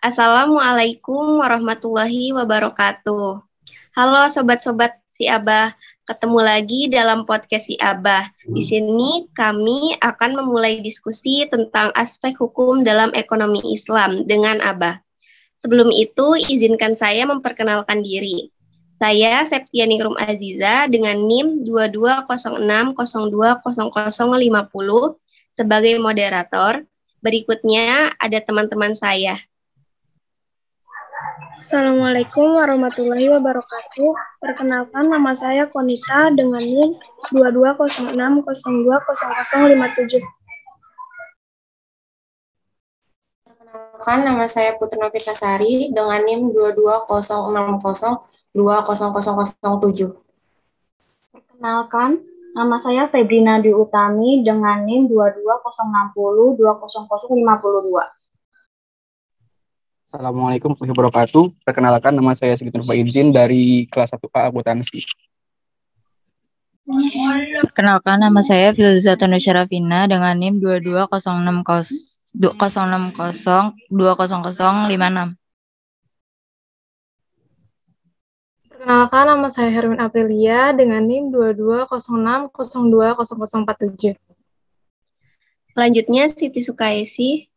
Assalamualaikum warahmatullahi wabarakatuh. Halo sobat-sobat si Abah, ketemu lagi dalam podcast si Abah. Di sini kami akan memulai diskusi tentang aspek hukum dalam ekonomi Islam dengan Abah. Sebelum itu, izinkan saya memperkenalkan diri. Saya Septianingrum Aziza dengan NIM 2206020050 sebagai moderator. Berikutnya ada teman-teman saya. Assalamualaikum warahmatullahi wabarakatuh. Perkenalkan, nama saya Konita dengan NIM 2206020057. Perkenalkan, nama saya Putri Novitasari dengan NIM 2206020007. Perkenalkan, nama saya Febrina Dwi Utami dengan NIM 2206020052. Assalamualaikum warahmatullahi wabarakatuh. Perkenalkan, nama saya Sigit Nurba Izin dari kelas 1A akuntansi. Perkenalkan, nama saya Filzatun Syarafina dengan NIM 2206020056. Perkenalkan, nama saya Herwin Aprilia dengan NIM 2206020047. Selanjutnya Siti Sukaisi.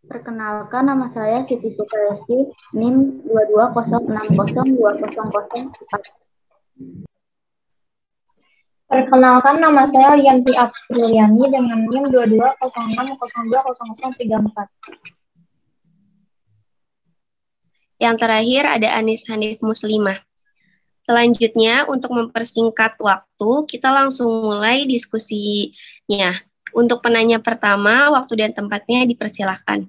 Perkenalkan, nama saya Siti Sukaisi, NIM 2206020004. Perkenalkan, nama saya Lianti Apriliani dengan NIM 2206020034. Yang terakhir ada Anis Hanif Muslimah. Selanjutnya, untuk mempersingkat waktu, kita langsung mulai diskusinya. Untuk penanya pertama, waktu dan tempatnya dipersilahkan.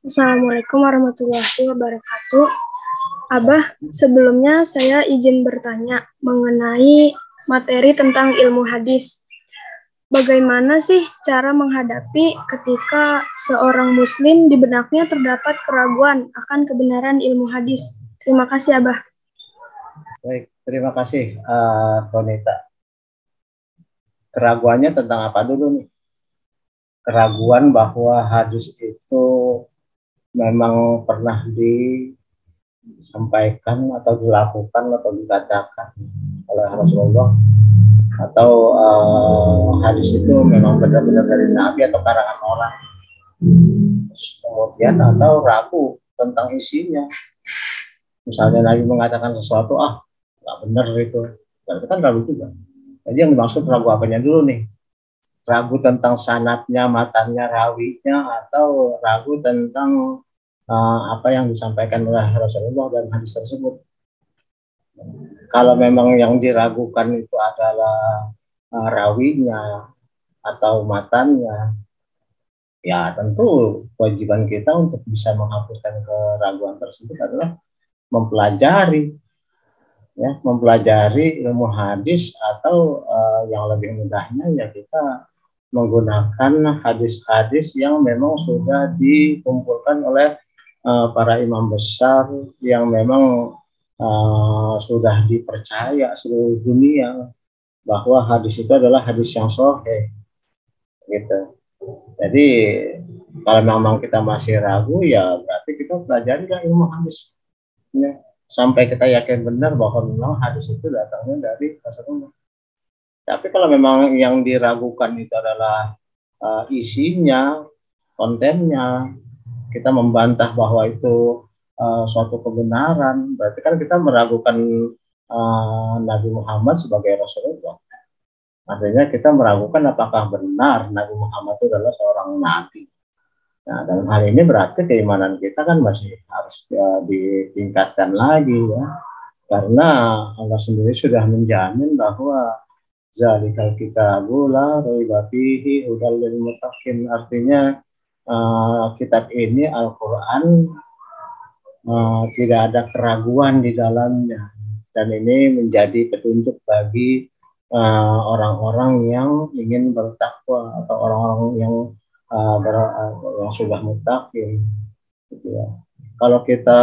Assalamualaikum warahmatullahi wabarakatuh. Abah, sebelumnya saya izin bertanya mengenai materi tentang ilmu hadis. Bagaimana sih cara menghadapi ketika seorang muslim di benaknya terdapat keraguan akan kebenaran ilmu hadis? Terima kasih, Abah. Baik, terima kasih, Konita. Keraguannya tentang apa dulu nih? Keraguan bahwa hadis itu memang pernah disampaikan atau dilakukan atau dikatakan oleh Rasulullah, atau hadis itu memang benar-benar dari Nabi atau karangan orang. Kemudian atau ragu tentang isinya. Misalnya Nabi mengatakan sesuatu, nggak benar itu, berarti kan ragu juga. Jadi yang dimaksud ragu apanya dulu nih? Ragu tentang sanadnya, matannya, rawinya, atau ragu tentang apa yang disampaikan oleh Rasulullah dalam hadis tersebut. Kalau memang yang diragukan itu adalah rawinya atau matannya, ya tentu kewajiban kita untuk bisa menghapuskan keraguan tersebut adalah mempelajari ilmu hadis, atau yang lebih mudahnya ya kita menggunakan hadis-hadis yang memang sudah dikumpulkan oleh para imam besar yang memang sudah dipercaya seluruh dunia bahwa hadis itu adalah hadis yang sahih, gitu. Jadi kalau memang kita masih ragu, ya berarti kita pelajari ilmu hadis, ya, sampai kita yakin benar bahwa memang hadis itu datangnya dari Rasulullah. Tapi kalau memang yang diragukan itu adalah isinya, kontennya, kita membantah bahwa itu suatu kebenaran, berarti kan kita meragukan Nabi Muhammad sebagai Rasulullah. Artinya kita meragukan apakah benar Nabi Muhammad itu adalah seorang nabi. Nah, dalam hal ini berarti keimanan kita kan masih harus ditingkatkan lagi, ya. Karena Allah sendiri sudah menjamin bahwa zalikal kitabu la raiba fihi hudal lil muttaqin. Artinya kitab ini, Al-Quran, tidak ada keraguan di dalamnya, dan ini menjadi petunjuk bagi orang-orang yang ingin bertakwa atau orang-orang yang sudah muttaqin, gitu ya. Kalau kita,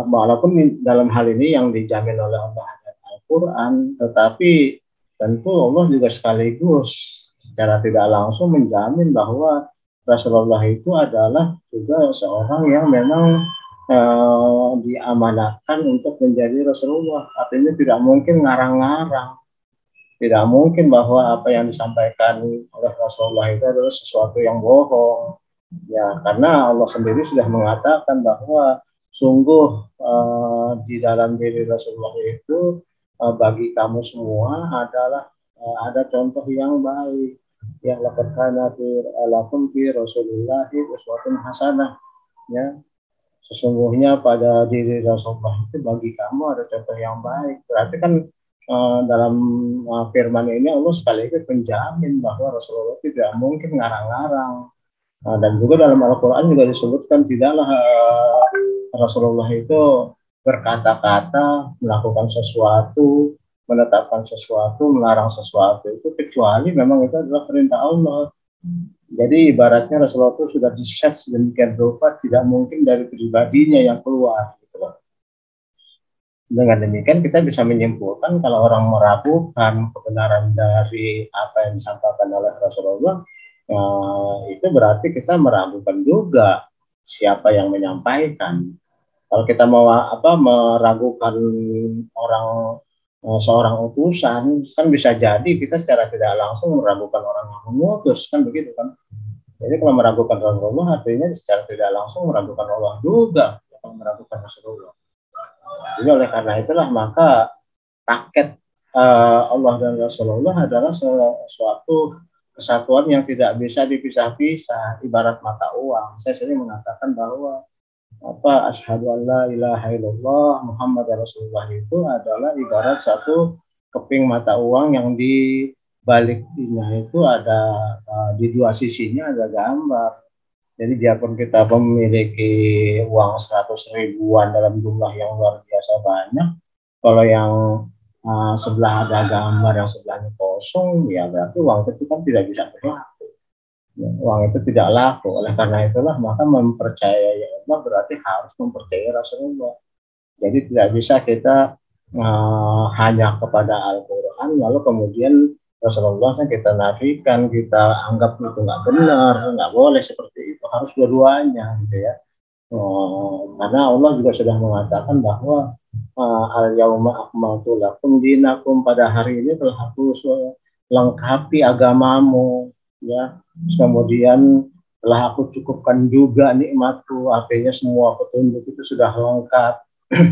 walaupun dalam hal ini yang dijamin oleh Allah adalah Al-Quran, tetapi tentu Allah juga sekaligus secara tidak langsung menjamin bahwa Rasulullah itu adalah juga seorang yang memang diamanatkan untuk menjadi Rasulullah. Artinya tidak mungkin ngarang-ngarang, tidak mungkin bahwa apa yang disampaikan oleh Rasulullah itu adalah sesuatu yang bohong. Ya, karena Allah sendiri sudah mengatakan bahwa sungguh di dalam diri Rasulullah itu bagi kamu semua adalah ada contoh yang baik. Ya, laqad kana lakum fi Rasulillahi uswatun hasanah. Ya, sesungguhnya pada diri Rasulullah itu bagi kamu ada contoh yang baik. Berarti kan dalam firman ini Allah sekaligus menjamin bahwa Rasulullah tidak mungkin ngarang-ngarang. Dan juga dalam Al-Quran juga disebutkan tidaklah Rasulullah itu berkata-kata, melakukan sesuatu, menetapkan sesuatu, melarang sesuatu itu kecuali memang itu adalah perintah Allah. Jadi ibaratnya Rasulullah itu sudah di-set sedemikian rupa, tidak mungkin dari pribadinya yang keluar. Gitu loh. Dengan demikian kita bisa menyimpulkan kalau orang meragukan kebenaran dari apa yang disampaikan oleh Rasulullah, itu berarti kita meragukan juga siapa yang menyampaikan. Kalau kita mau meragukan seorang utusan, kan bisa jadi kita secara tidak langsung meragukan orang yang mengutus, kan begitu kan. Jadi kalau meragukan Rasulullah artinya secara tidak langsung meragukan Allah juga, kalau meragukan Rasulullah. Jadi oleh karena itulah maka paket Allah dan Rasulullah adalah suatu kesatuan yang tidak bisa dipisah-pisah, ibarat mata uang. Saya sering mengatakan bahwa asyhadu an la ilaha illallah Muhammad Rasulullah itu adalah ibarat satu keping mata uang yang di baliknya itu ada di dua sisinya ada gambar. Jadi biarpun kita memiliki uang 100 ribuan dalam jumlah yang luar biasa banyak, kalau yang sebelah ada gambar yang sebelahnya kosong, ya berarti uang itu kan tidak bisa berlaku. Ya, uang itu tidak laku. Oleh karena itulah maka mempercayai Allah berarti harus mempercayai Rasulullah. Jadi tidak bisa kita hanya kepada Al-Quran lalu kemudian Rasulullah kita nafikan, kita anggap itu nggak benar, nggak boleh seperti itu. Harus dua-duanya, gitu ya. Karena Allah juga sudah mengatakan bahwa al-yauma akmaltu lakum dinakum, pada hari ini telah aku lengkapi agamamu, ya. Terus kemudian telah aku cukupkan juga nikmatku, artinya semua petunjuk itu sudah lengkap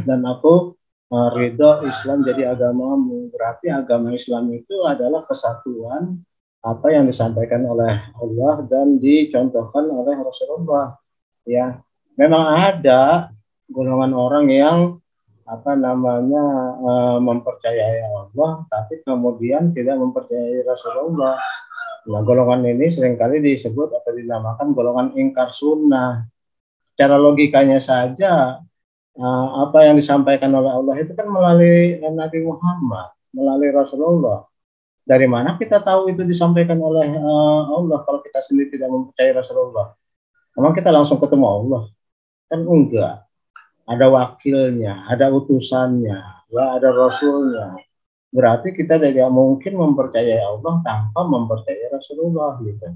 dan aku ridho Islam jadi agamamu. Berarti agama Islam itu adalah kesatuan apa yang disampaikan oleh Allah dan dicontohkan oleh Rasulullah. Ya, memang ada golongan orang yang mempercayai Allah tapi kemudian tidak mempercayai Rasulullah. Nah, golongan ini seringkali disebut atau dinamakan golongan ingkar sunnah. Secara logikanya saja apa yang disampaikan oleh Allah itu kan melalui Nabi Muhammad, melalui Rasulullah. Dari mana kita tahu itu disampaikan oleh Allah kalau kita sendiri tidak mempercayai Rasulullah? Memang kita langsung ketemu Allah? Kan enggak. Ada wakilnya, ada utusannya, ya, ada Rasulnya. Berarti kita tidak mungkin mempercayai Allah tanpa mempercayai Rasulullah, gitu.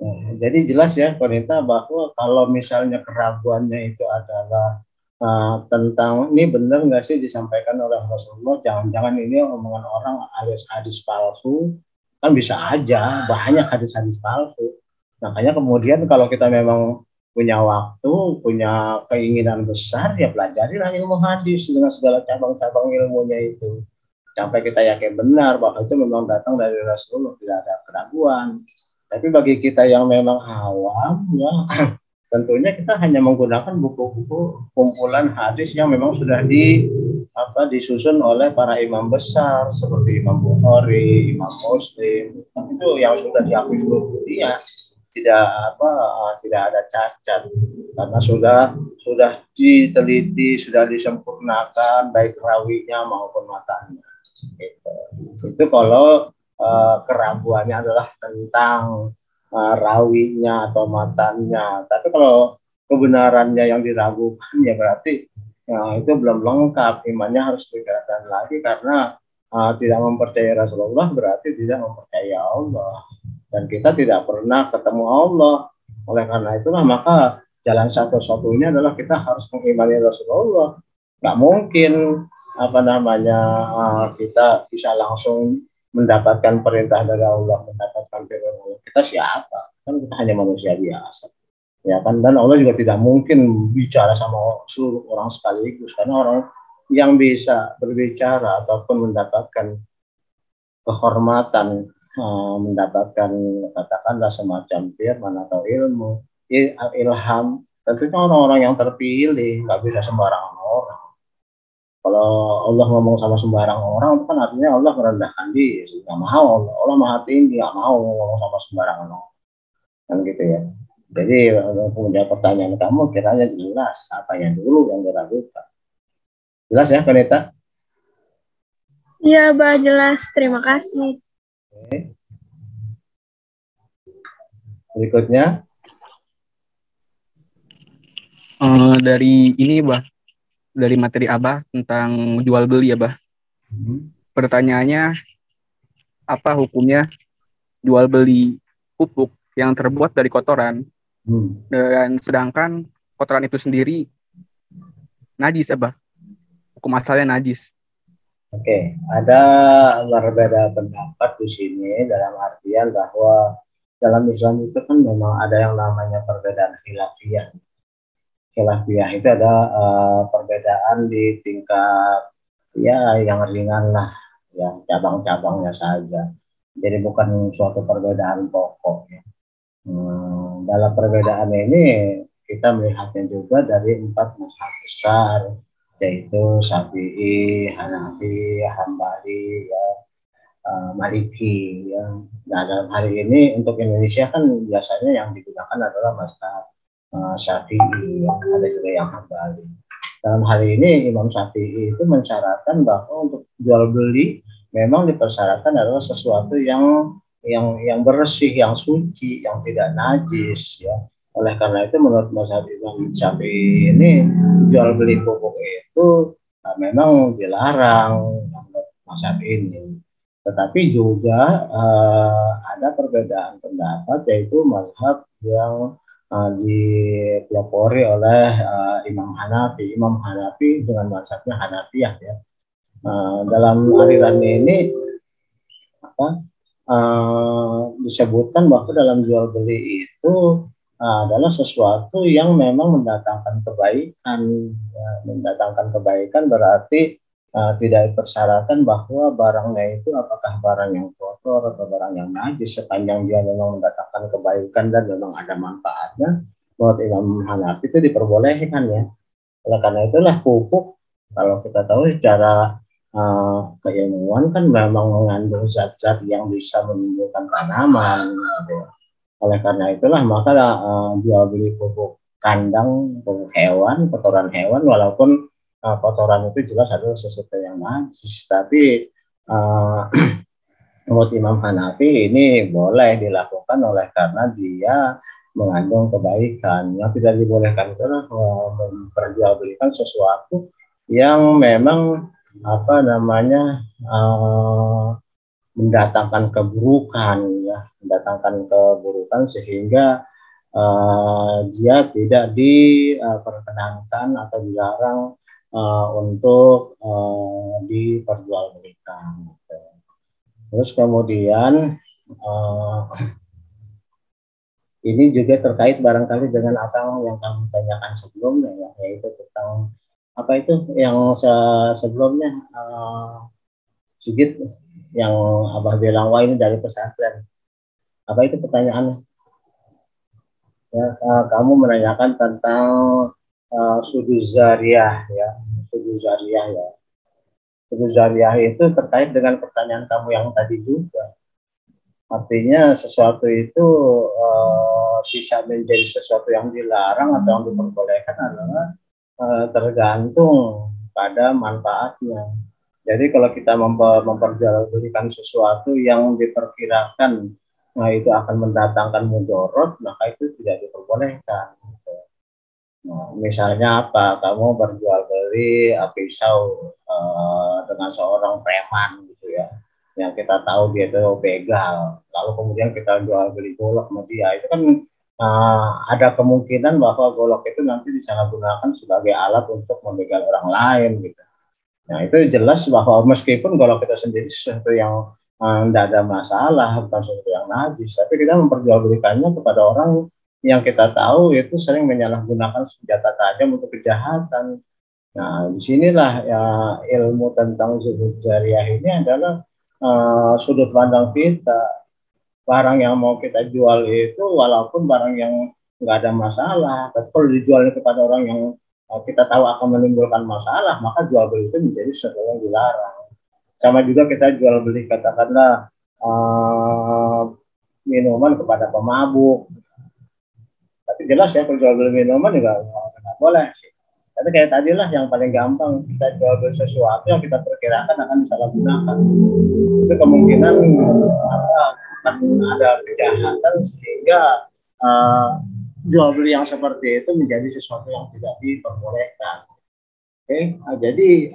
Nah, jadi jelas ya Konita bahwa kalau misalnya keraguannya itu adalah tentang ini benar nggak sih disampaikan oleh Rasulullah, jangan-jangan ini omongan orang alias hadis palsu, kan bisa aja banyak hadis-hadis palsu. Makanya kemudian kalau kita memang punya waktu, punya keinginan besar, ya pelajarilah ilmu hadis dengan segala cabang-cabang ilmunya itu. Sampai kita yakin benar bahwa itu memang datang dari Rasulullah, tidak ada keraguan. Tapi bagi kita yang memang awam, ya tentunya kita hanya menggunakan buku-buku kumpulan hadis yang memang sudah disusun oleh para imam besar seperti Imam Bukhari, Imam Muslim. Itu yang sudah diakui seluruh dunia, tidak ada cacat karena sudah diteliti, sudah disempurnakan baik rawinya maupun matanya. Itu kalau keraguannya adalah tentang rawinya atau matanya. Tapi kalau kebenarannya yang diragukan, ya berarti itu belum lengkap, imannya harus ditingkatkan lagi karena tidak mempercayai Rasulullah berarti tidak mempercayai Allah. dan kita tidak pernah ketemu Allah. Oleh karena itulah maka jalan satu-satunya adalah kita harus mengimani Rasulullah. Nggak mungkin kita bisa langsung mendapatkan perintah dari Allah, mendapatkan firman Allah. Kita siapa? Kan kita hanya manusia biasa. Ya kan, dan Allah juga tidak mungkin bicara sama seluruh orang sekaligus, karena orang yang bisa berbicara ataupun mendapatkan kehormatan, mendapatkan katakanlah semacam firman atau ilmu, ilham, tentunya orang-orang yang terpilih, nggak bisa sembarangan orang. Kalau Allah ngomong sama sembarang orang, itu kan artinya Allah merendahkan diri, nggak mau. Allah maha tinggi, nggak mau ngomong sama sembarangan orang, kan gitu ya. Jadi punya pertanyaan kamu kiranya jelas apa yang dulu yang diragukan. Jelas ya, Kanita? Iya, Abah, jelas. Terima kasih. Oke. Berikutnya. Dari ini, Bah. Dari materi Abah tentang jual beli ya, Bah. Pertanyaannya, apa hukumnya jual beli pupuk yang terbuat dari kotoran? Dan sedangkan kotoran itu sendiri najis, Abah. Hukum asalnya najis. Oke, ada berbeda pendapat di sini dalam artian bahwa dalam Islam itu kan memang ada yang namanya perbedaan khilafiyah. Khilafiyah itu ada perbedaan di tingkat ya yang ringan lah, yang cabang-cabangnya saja. Jadi bukan suatu perbedaan pokok ya. Dalam perbedaan ini kita melihatnya juga dari 4 mazhab besar, yaitu Syafi'i, Hanafi, Hambali, ya, Maliki. Ya. Nah, dalam hari ini untuk Indonesia kan biasanya yang digunakan adalah mazhab Syafi'i, ya. Ada juga yang Hambali. Dalam hari ini Imam Syafi'i itu mensyaratkan bahwa untuk jual beli memang dipersyaratkan adalah sesuatu yang bersih, yang suci, yang tidak najis, ya. Oleh karena itu menurut mazhab Imam Syafi'i ini jual beli pupuk itu memang dilarang menurut mazhab ini. Tetapi juga ada perbedaan pendapat, yaitu mazhab yang dipelopori oleh Imam Hanafi. Imam Hanafi dengan mazhabnya Hanafiyah, ya. Dalam aliran ini disebutkan bahwa dalam jual beli itu adalah sesuatu yang memang mendatangkan kebaikan. Ya, mendatangkan kebaikan berarti tidak dipersyaratkan bahwa barangnya itu apakah barang yang kotor atau barang yang najis, sepanjang dia memang mendatangkan kebaikan dan memang ada manfaatnya. Menurut Imam Hanafi itu diperbolehkan, ya. Oleh karena itulah pupuk, kalau kita tahu secara keilmuan kan memang mengandung zat-zat yang bisa menumbuhkan tanaman, gitu. Oleh karena itulah maka jual beli pupuk kandang, pupuk hewan, kotoran hewan, walaupun kotoran itu jelas adalah sesuatu yang najis, tapi menurut Imam Hanafi ini boleh dilakukan oleh karena dia mengandung kebaikan. Yang tidak dibolehkan itu adalah memperjualbelikan sesuatu yang memang mendatangkan keburukan, ya, mendatangkan keburukan sehingga dia tidak diperkenankan atau dilarang untuk diperjualbelikan. Terus kemudian ini juga terkait barangkali dengan apa yang kami tanyakan sebelumnya, ya, yaitu tentang apa itu yang sebelumnya Sigit yang Abah bilang, wah ini dari pesantren. Apa itu pertanyaannya? Ya, kamu menanyakan tentang suduz zariyah, ya, suduz zariyah, ya. Suduz zariyah itu terkait dengan pertanyaan kamu yang tadi juga. Artinya sesuatu itu bisa menjadi sesuatu yang dilarang atau yang diperbolehkan adalah tergantung pada manfaatnya. Jadi kalau kita memperjualbelikan sesuatu yang diperkirakan itu akan mendatangkan mudarat, maka itu tidak diperbolehkan. Nah, misalnya apa? Kamu berjual beli pisau dengan seorang preman, gitu ya. yang kita tahu dia itu begal, lalu kemudian kita jual beli golok sama dia, itu kan ada kemungkinan bahwa golok itu nanti disalahgunakan sebagai alat untuk membegal orang lain gitu. Nah itu jelas bahwa meskipun golok kita sendiri sesuatu yang tidak ada masalah, bukan sesuatu yang najis, tapi kita memperjualbelikannya kepada orang yang kita tahu itu sering menyalahgunakan senjata tajam untuk kejahatan. Nah disinilah ya, ilmu tentang zuhud jariyah ini adalah sudut pandang kita. Barang yang mau kita jual itu walaupun barang yang nggak ada masalah, tapi kalau dijualnya kepada orang yang kita tahu akan menimbulkan masalah, maka jual beli itu menjadi sesuatu yang dilarang. Sama juga kita jual beli katakanlah minuman kepada pemabuk. Tapi jelas ya kalau jual beli minuman juga nggak boleh sih. Tapi kayak tadi lah yang paling gampang, kita jual beli sesuatu yang kita perkirakan akan disalahgunakan. Itu kemungkinan akan ada kejahatan sehingga jual beli yang seperti itu menjadi sesuatu yang tidak diperbolehkan. Oke, jadi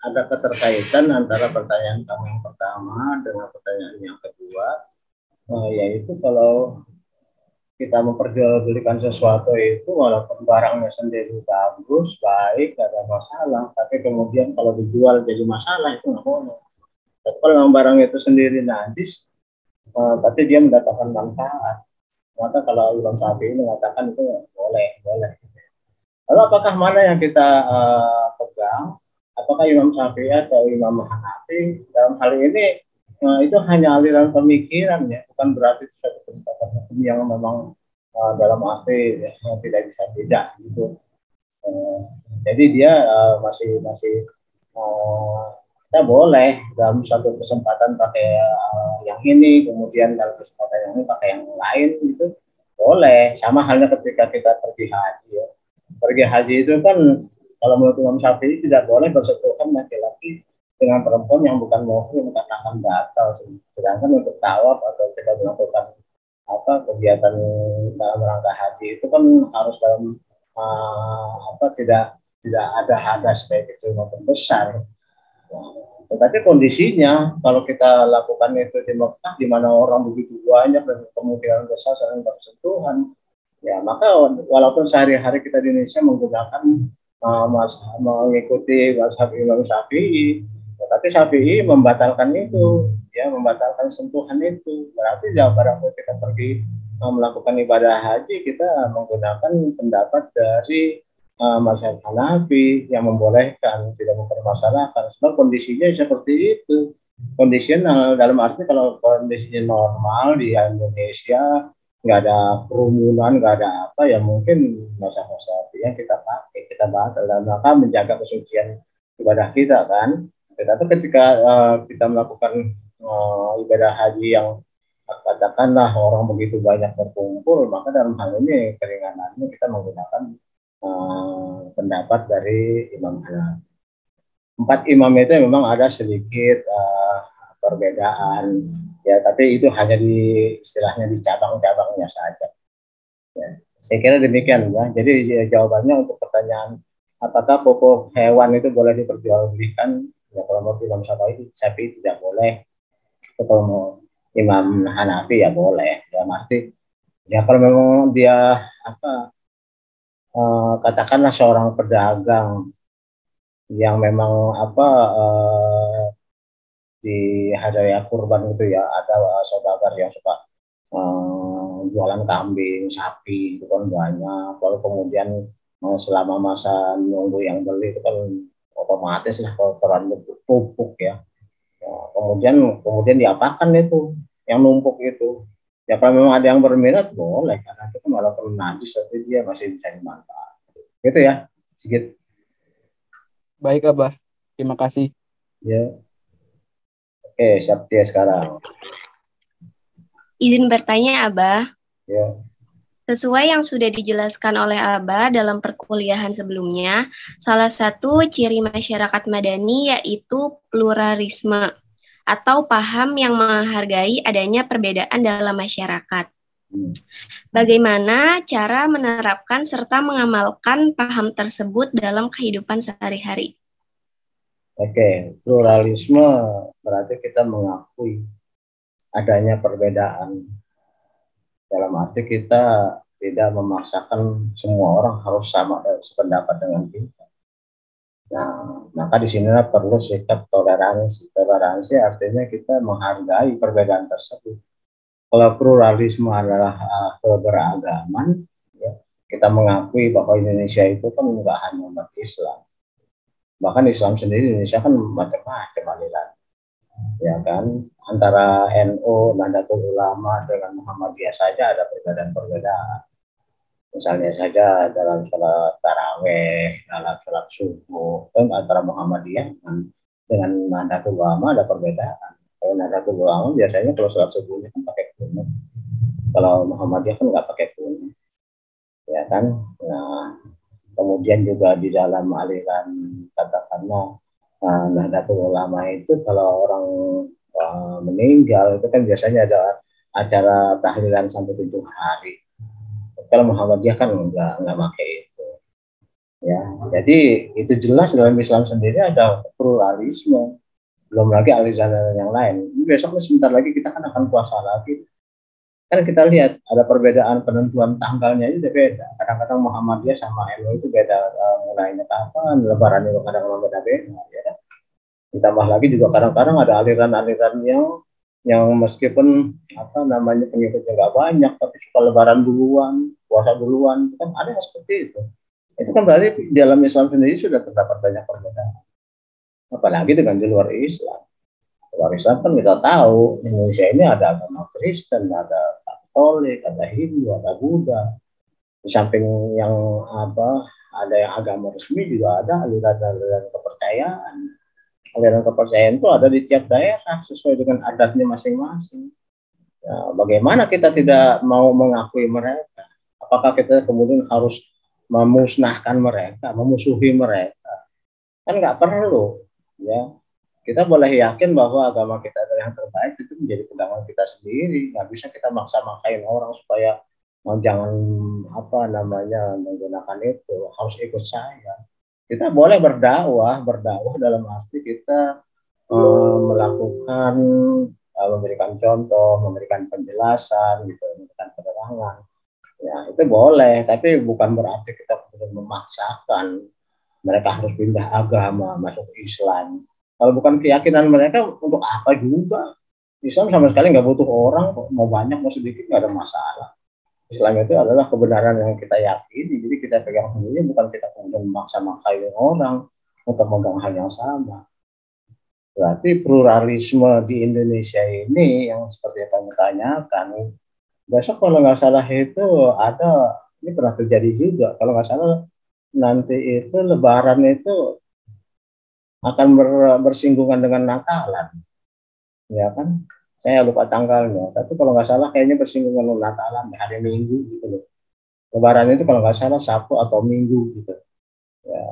ada keterkaitan antara pertanyaan kamu yang pertama dengan pertanyaan yang kedua, yaitu kalau kita memperjualbelikan sesuatu itu walaupun barangnya sendiri bagus, baik, tidak ada masalah, tapi kemudian kalau dijual jadi masalah itu nggak boleh. Tapi kalau barang itu sendiri najis, tapi dia mendatangkan manfaat, maka kalau Imam Syafi'i mengatakan itu boleh. Lalu apakah mana yang kita pegang? Apakah Imam Syafi'i atau Imam Hanafi? Dalam hal ini itu hanya aliran pemikiran ya, bukan berarti suatu pendapat hukum yang memang dalam arti yang tidak bisa tidak gitu. Jadi dia masih kita boleh dalam satu kesempatan pakai yang ini, kemudian dalam kesempatan yang ini pakai yang lain gitu, boleh. Sama halnya ketika kita pergi haji ya. Pergi haji itu kan kalau menurut Imam Syafi'i tidak boleh bersentuhan laki-laki dengan perempuan yang bukan muhrim karena akan batal. Sedangkan untuk tawaf atau kita melakukan kegiatan dalam rangka haji itu kan harus dalam tidak ada hadas baik kecil maupun besar. Tetapi kondisinya kalau kita lakukan itu di Mekah di mana orang begitu banyak dan kemungkinan besar saling bersentuhan, ya maka walaupun sehari-hari kita di Indonesia menggunakan mengikuti mazhab Imam Syafi'i, tapi Syafi'i membatalkan itu, ya membatalkan sentuhan itu. Berarti jauh pada waktu kita pergi melakukan ibadah haji, kita menggunakan pendapat dari mazhab Hanafi yang membolehkan, tidak mempermasalahkan. Sebab kondisinya seperti itu, kondisional dalam arti kalau kondisinya normal di Indonesia nggak ada kerumunan, nggak ada apa, ya mungkin mazhab Syafi'i yang kita pakai, kita batal dalam rangka menjaga kesucian ibadah kita kan. Tetapi ketika kita melakukan ibadah haji yang katakanlah orang begitu banyak berkumpul, maka dalam hal ini keringanannya kita menggunakan pendapat dari Imam Hanafi. 4 imam itu memang ada sedikit perbedaan, ya, tapi itu hanya istilahnya di cabang-cabangnya saja. Ya, saya kira demikian ya. Jadi jawabannya untuk pertanyaan apakah pokok hewan itu boleh diperjualbelikan? Ya, kalau mau Imam Syafi'i tidak boleh. Kalau mau Imam Hanafi ya boleh. Ya arti ya kalau memang dia katakanlah seorang pedagang yang memang di hari raya kurban itu ya ada saudagar yang suka jualan kambing, sapi itu kan banyak. Lalu kemudian selama masa menunggu yang beli itu kan otomatis lah kotoran bertumpuk ya. Kemudian diapakan itu yang numpuk itu? Ya kalau memang ada yang berminat boleh, karena itu kan walaupun najis tapi dia masih bisa dimanfaatkan. Gitu ya, sedikit. Baik Abah, terima kasih. Ya. Oke, siap dia sekarang. Izin bertanya Abah. Ya. Sesuai yang sudah dijelaskan oleh Abah dalam perkuliahan sebelumnya, salah satu ciri masyarakat Madani yaitu pluralisme atau paham yang menghargai adanya perbedaan dalam masyarakat. Bagaimana cara menerapkan serta mengamalkan paham tersebut dalam kehidupan sehari-hari? Oke, pluralisme berarti kita mengakui adanya perbedaan. Dalam arti kita tidak memaksakan semua orang harus sama dan sependapat dengan kita. Nah, maka di sinilah perlu sikap toleransi. Toleransi artinya kita menghargai perbedaan tersebut. Kalau pluralisme adalah keberagaman, ya, kita mengakui bahwa Indonesia itu kan nggak hanya umat Islam. Bahkan Islam sendiri Indonesia kan macam-macam aliran, ya kan, antara NU, Nahdlatul Ulama dengan Muhammadiyah saja ada perbedaan-perbedaan. Misalnya saja dalam sholat taraweh, dalam sholat subuh, kan antara Muhammadiyah dengan Nahdlatul Ulama ada perbedaan. Kalau Nahdlatul Ulama biasanya kalau sholat subuhnya kan pakai kunut, kalau Muhammadiyah kan nggak pakai kunut, ya kan. Nah, kemudian juga di dalam aliran katakanlah Nahdlatul Ulama itu kalau orang meninggal itu kan biasanya ada acara tahlilan sampai 7 hari. Kalau Muhammadiyah kan nggak pakai itu. Ya, jadi itu jelas dalam Islam sendiri ada pluralisme. Belum lagi aliran yang lain. Besok sebentar lagi kita kan akan puasa lagi. Kan kita lihat ada perbedaan penentuan tanggalnya itu beda. Kadang-kadang Muhammadiyah sama NU itu beda mulainya kapan, Lebaran itu kadang-kadang beda-beda, ya. Ditambah lagi juga kadang-kadang ada aliran-aliran yang meskipun apa namanya pengikutnya nggak banyak, tapi suka Lebaran duluan, puasa duluan, kan ada yang seperti itu. Itu kan berarti di dalam Islam sendiri sudah terdapat banyak perbedaan. Apalagi dengan di luar Islam. Luar Islam kan kita tahu Indonesia ini ada agama Kristen, ada Katolik, ada Hindu, ada Buddha. Di samping yang ada yang agama resmi juga ada aliran-aliran kepercayaan. Aliran kepercayaan itu ada di tiap daerah sesuai dengan adatnya masing-masing. Ya, bagaimana kita tidak mau mengakui mereka? Apakah kita kemudian harus memusnahkan mereka, memusuhi mereka? Kan nggak perlu, ya. Kita boleh yakin bahwa agama kita adalah yang terbaik, itu menjadi pegangan kita sendiri. Nggak bisa kita maksa-maksain orang supaya jangan menggunakan itu, harus ikut saya. Kita boleh berdakwah dalam arti kita melakukan memberikan contoh, memberikan penjelasan, gitu, memberikan penerangan. Ya, itu boleh, tapi bukan berarti kita memaksakan mereka harus pindah agama, masuk Islam. Kalau bukan keyakinan mereka, untuk apa juga? Islam sama sekali nggak butuh orang, mau banyak mau sedikit nggak ada masalah. Islam itu adalah kebenaran yang kita yakini, jadi kita pegang sendiri, bukan kita kemudian memaksa-maksain orang untuk memegang hal yang sama. Berarti pluralisme di Indonesia ini yang seperti yang kamu tanyakan, besok kalau nggak salah itu ada, ini pernah terjadi juga, kalau nggak salah nanti itu Lebaran itu akan bersinggungan dengan Natalan, ya kan? Saya lupa tanggalnya, tapi kalau nggak salah kayaknya bersinggungan dengan Natalan hari Minggu gitu loh. Lebaran itu kalau nggak salah Sabtu atau Minggu gitu. Ya,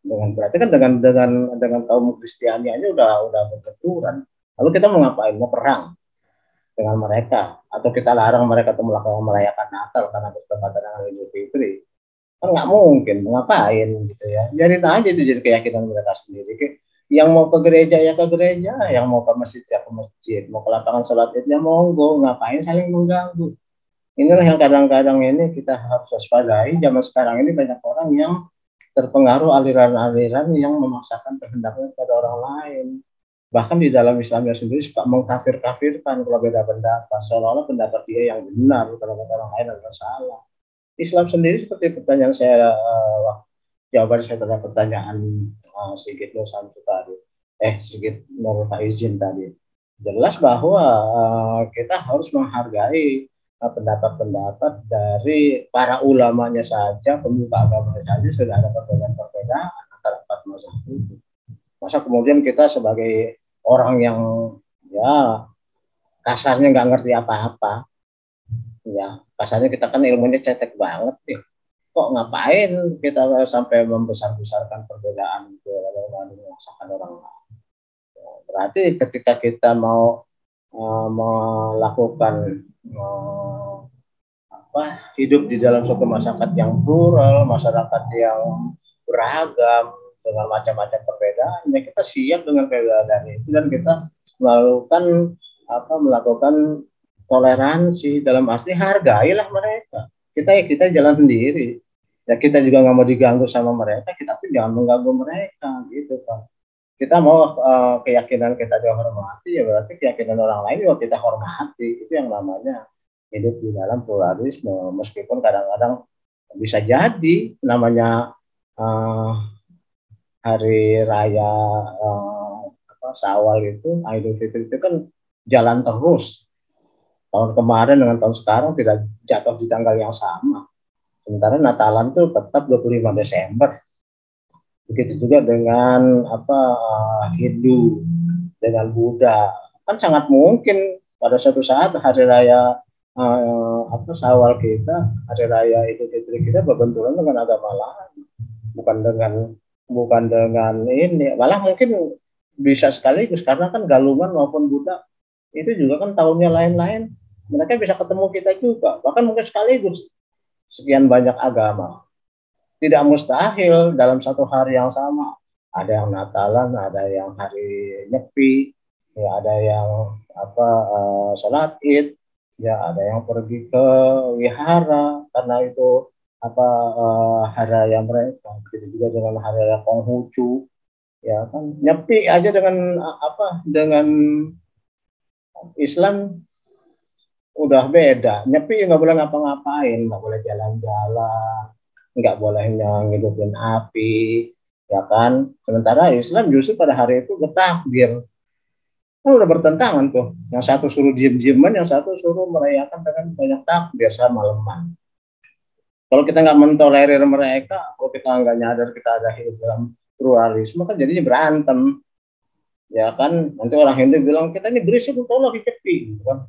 dengan berarti kan dengan kaum Kristiani aja udah berbenturan. Lalu kita mau ngapain? Mau perang dengan mereka atau kita larang mereka untuk merayakan Natal karena bertepatan dengan Idul Fitri? Kan nggak mungkin, ngapain gitu ya, biarin aja itu jadi keyakinan mereka sendiri. Yang mau ke gereja ya ke gereja, yang mau ke masjid ya ke masjid, mau ke lapangan sholat idnya monggo, ngapain saling mengganggu. Inilah yang kadang-kadang ini kita harus waspadai. Zaman sekarang ini banyak orang yang terpengaruh aliran-aliran yang memaksakan kehendaknya pada orang lain. Bahkan di dalam Islamnya sendiri suka mengkafir-kafirkan kalau beda pendapat, seolah-olah pendapat dia yang benar, pendapat orang lain adalah salah. Islam sendiri seperti pertanyaan saya, jawaban saya terhadap pertanyaan Sigit Nursanto tadi, Sigit Nur Faizin tadi, jelas bahwa kita harus menghargai pendapat-pendapat dari para ulamanya saja, pemuka agamanya saja sudah ada perbedaan-perbedaan antara empat mazhab itu. Masa kemudian kita sebagai orang yang ya kasarnya nggak ngerti apa-apa, ya kasarnya kita kan ilmunya cetek banget nih, kok ngapain kita sampai membesar-besarkan perbedaan itu lalu memaksakan orang lain. Berarti ketika kita mau melakukan hidup di dalam suatu masyarakat yang plural, masyarakat yang beragam, dengan macam-macam perbedaan, ya kita siap dengan perbedaan itu dan kita melakukan toleransi dalam arti hargailah mereka. Kita jalan sendiri. Ya kita juga nggak mau diganggu sama mereka, kita pun jangan mengganggu mereka, gitu kan. Kita mau keyakinan kita dihormati, ya berarti keyakinan orang lain juga kita hormati. Itu yang namanya hidup di dalam pluralisme. Meskipun kadang-kadang bisa jadi namanya hari raya Syawal itu, Idul Fitri itu kan jalan terus. Tahun kemarin dengan tahun sekarang tidak jatuh di tanggal yang sama. Sementara Natalan itu tetap 25 Desember. Begitu juga dengan Hindu, dengan Buddha. Kan sangat mungkin pada suatu saat hari raya Syawal kita, hari raya Idul Fitri kita berbenturan dengan agama lain. Bukan dengan ini, malah mungkin bisa sekaligus karena kan Galungan maupun Buddha itu juga kan tahunnya lain-lain. Mereka bisa ketemu kita juga, bahkan mungkin sekaligus sekian banyak agama. Tidak mustahil dalam satu hari yang sama. Ada yang Natalan, ada yang hari Nyepi, ya ada yang sholat Id, ya ada yang pergi ke wihara karena itu hari raya mereka. Begitu juga dengan hari raya Konghucu, ya kan Nyepi aja dengan Islam udah beda. Nyepi nggak boleh ngapa-ngapain, nggak boleh jalan-jalan, nggak boleh ngidupin api, ya kan. Sementara Islam justru pada hari itu bertakbir. Kan udah bertentangan tuh. Yang satu suruh diem-dieman, yang satu suruh merayakan dengan banyak takbir semalaman. Kalau kita nggak mentolerir mereka, kalau kita nggak nyadar kita ada hidup dalam pluralisme, kan jadinya berantem. Ya kan, nanti orang Hindu bilang, kita ini berisik, tolong Nyepi. Gitu kan.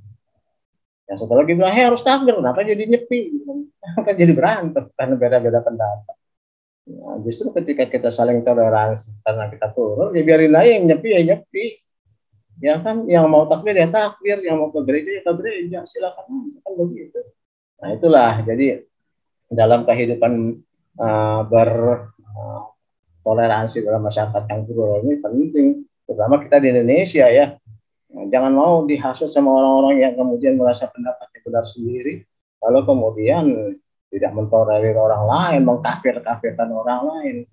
Yang satu lagi bilang, harus takbir, kenapa jadi Nyepi? Kan jadi berantem karena beda-beda pendapat. Nah, justru ketika kita saling toleransi karena kita turun, ya biarin aja yang Nyepi ya Nyepi. Ya kan, yang mau takbir ya takbir, yang mau ke gereja ya ke gereja, silakan, kan begitu. Nah itulah, jadi dalam kehidupan bertoleransi dalam masyarakat yang plural ini penting, terutama kita di Indonesia ya. Nah, jangan mau dihasut sama orang-orang yang kemudian merasa pendapatnya benar sendiri, lalu kemudian tidak mentolerir orang lain, mengkafir-kafirkan orang lain.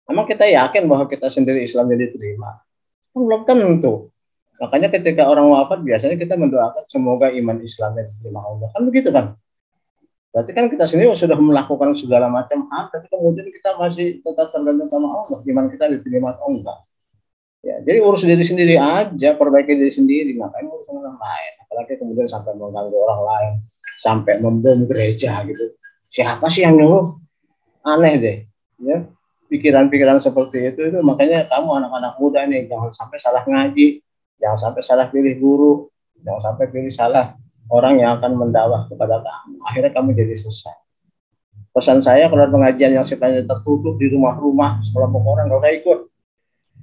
Memang kita yakin bahwa kita sendiri Islamnya diterima? Belum tentu. Makanya ketika orang wafat biasanya kita mendoakan semoga iman Islamnya diterima Allah. Kan begitu kan? Berarti kan kita sendiri sudah melakukan segala macam hal, tapi kemudian kita masih tetap tergantung sama Allah, iman kita diterima atau enggak. Ya, jadi urus diri sendiri aja, perbaiki diri sendiri, ngapain urus orang lain. Apalagi kemudian sampai mengganggu orang lain, sampai membom gereja gitu. Siapa sih yang nyuruh? Aneh deh, ya. Pikiran-pikiran seperti itu makanya kamu anak-anak muda nih jangan sampai salah ngaji, jangan sampai salah pilih guru, jangan sampai pilih salah orang yang akan mendakwah kepada kamu. Akhirnya kamu jadi sesat. Pesan saya kalau pengajian yang sifatnya tertutup di rumah-rumah, sekelompok orang nggak usah ikut.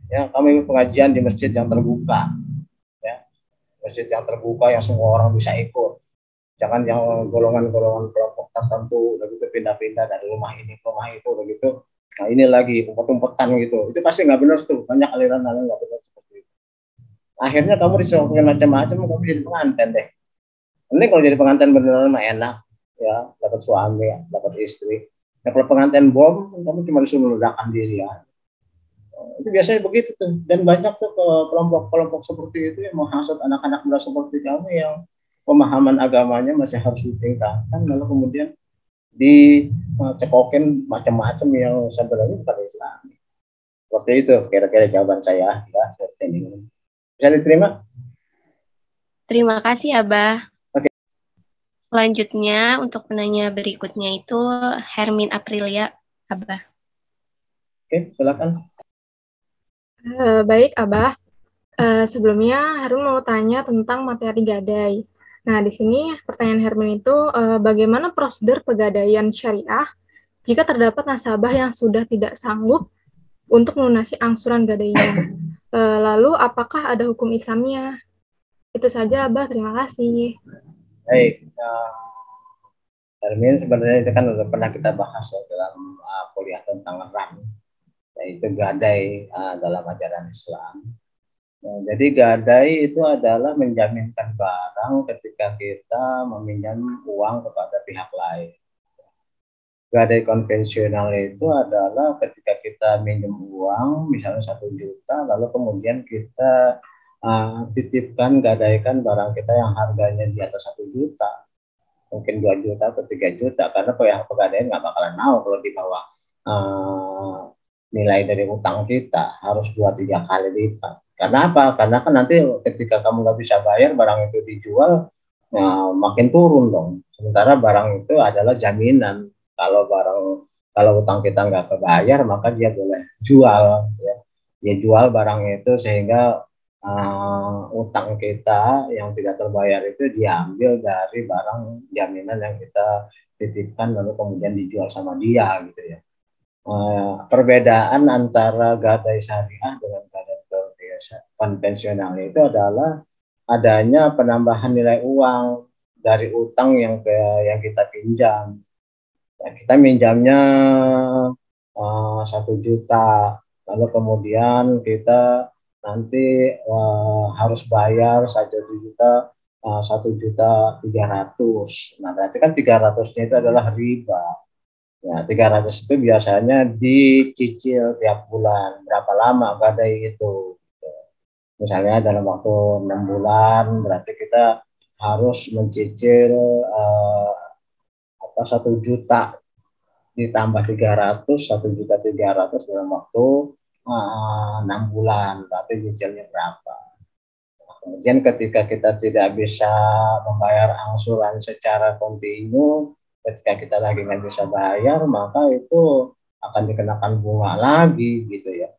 Ya, kami pengajian di masjid yang terbuka, ya, masjid yang terbuka yang semua orang bisa ikut. Jangan yang golongan-golongan kelompok tertentu, begitu pindah-pindah dari rumah ini ke rumah itu, begitu. Nah ini lagi umpet-umpetan gitu, itu pasti nggak benar tuh, banyak aliran-aliran nggak benar seperti itu. Akhirnya kamu disuruh macam-macam, kamu jadi pengantin deh. Ini kalau jadi pengantin beneran mah enak, ya, dapat suami, dapat istri. Nah, kalau pengantin bom, kamu cuma disuruh meledakkan diri ya. Itu biasanya begitu tuh, dan banyak tuh kelompok-kelompok seperti itu yang menghasut anak-anak muda seperti kamu yang pemahaman agamanya masih harus ditingkatkan, lalu kemudian dicekokin macam-macam yang sebenarnya bukan Islam. Seperti itu kira-kira jawaban saya ya. Bisa diterima? Terima kasih Abah. Oke. Selanjutnya untuk penanya berikutnya itu Hermin Aprilia, Abah. Oke, silakan. Baik, Abah. Sebelumnya Harun mau tanya tentang materi gadai. Nah, di sini pertanyaan Hermin itu, bagaimana prosedur pegadaian syariah jika terdapat nasabah yang sudah tidak sanggup untuk melunasi angsuran gadainya? Lalu, apakah ada hukum Islamnya? Itu saja, Abah. Terima kasih. Baik, Hermin sebenarnya itu kan sudah pernah kita bahas ya dalam kuliah tentang RAM. yaitu gadai dalam ajaran Islam. Nah, jadi gadai itu adalah menjaminkan barang ketika kita meminjam uang kepada pihak lain. Gadai konvensional itu adalah ketika kita minjem uang, misalnya 1 juta, lalu kemudian kita titipkan, gadaikan barang kita yang harganya di atas 1 juta, mungkin 2 juta atau 3 juta, karena pihak pegadaian nggak bakalan mau kalau di bawah nilai dari utang kita, harus 2-3 kali lipat. Karena apa? Karena kan nanti ketika kamu nggak bisa bayar, barang itu dijual, makin turun dong. Sementara barang itu adalah jaminan. Kalau utang kita nggak kebayar, maka dia boleh jual, ya. Dia jual barang itu sehingga utang kita yang tidak terbayar itu diambil dari barang jaminan yang kita titipkan lalu kemudian dijual sama dia, gitu ya. Perbedaan antara gadai syariah dengan gadai konvensional itu adalah adanya penambahan nilai uang dari utang yang kita pinjam. Ya, kita minjamnya 1 juta, lalu kemudian kita nanti harus bayar 1 juta, 1.300.000. Nah, berarti kan 300-nya itu adalah riba. Ya, 300 itu biasanya dicicil tiap bulan. Berapa lama gadai itu? Misalnya dalam waktu 6 bulan, berarti kita harus mencicil 1 juta ditambah 300, 1.300.000 dalam waktu 6 bulan, berarti cicilnya berapa? Kemudian ketika kita tidak bisa membayar angsuran secara kontinu, ketika kita lagi nggak bisa bayar, maka itu akan dikenakan bunga lagi, gitu ya.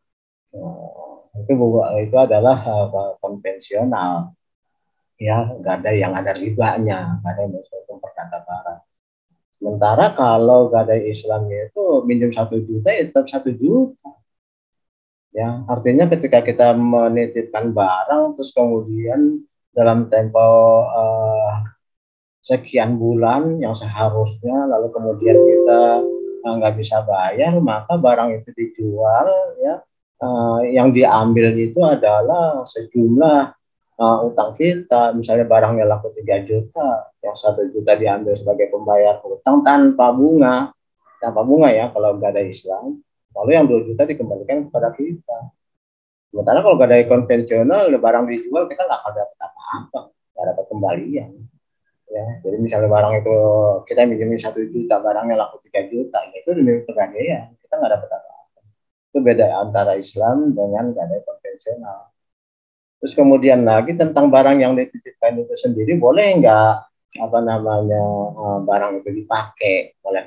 Itu adalah konvensional, ya, gadai yang ada ribanya, gadai meskipun perkata barang. Sementara kalau gadai Islamnya itu minjem 1 juta ya tetap 1 juta. Ya, artinya ketika kita menitipkan barang terus kemudian dalam tempo sekian bulan yang seharusnya lalu kemudian kita nggak bisa bayar, maka barang itu dijual, ya. Yang diambil itu adalah sejumlah utang kita. Misalnya barangnya laku 3 juta, yang 1 juta diambil sebagai pembayar utang tanpa bunga ya kalau gadai Islam, lalu yang 2 juta dikembalikan kepada kita. Sementara kalau gadai konvensional, barang dijual kita nggak akan dapat apa-apa, nggak dapat kembalian, ya. Jadi misalnya barang itu kita minjemin 1 juta, barangnya laku 3 juta, itu demi pegadaian, kita nggak dapat apa-apa. Itu beda antara Islam dengan gadai konvensional. Terus kemudian lagi tentang barang yang dititipkan itu sendiri, boleh nggak barang itu dipakai oleh